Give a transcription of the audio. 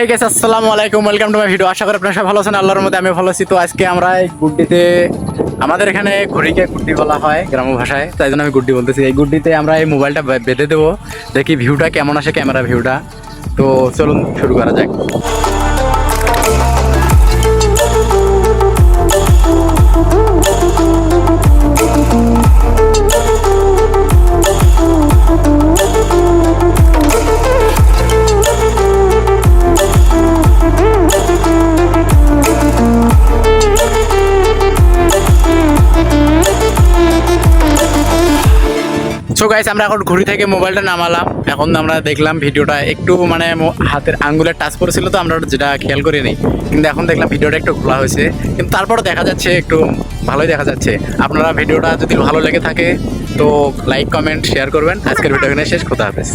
Hey guys, আসসালামু আলাইকুম, welcome to my video. আশা করি আপনারা সবাই ভালো আছেন। আল্লাহর মধ্যে আমি ভালো আছি। তো আজকে আমরা এই গুড্ডিতে, আমাদের এখানে ঘড়িকে গুড্ডি বলা হয় গ্রাম্য ভাষায়, তাই জন্য আমি গুড্ডি বলতেছি। এই গুড্ডিতে আমরা এই মোবাইলটা বেঁধে দেবো, দেখি ভিউটা কেমন আসে, ক্যামেরা ভিউটা। তো চলুন শুরু করা যাক। সো গাইস, আমরা এখন ঘড়ি থেকে মোবাইলটা নামালাম। এখন আমরা দেখলাম ভিডিওটা একটু মানে হাতের আঙ্গুলের টাচ পড়েছিল, তো আমরা যেটা খেয়াল করি নি, কিন্তু এখন দেখলাম ভিডিওটা একটু খোলা হয়েছে, কিন্তু তারপরও দেখা যাচ্ছে একটু ভালোই দেখা যাচ্ছে। আপনারা ভিডিওটা যদি ভালো লেগে থাকে তো লাইক, কমেন্ট, শেয়ার করবেন। আজকের ভিডিও এখানে শেষ। খোদা হাফেজ।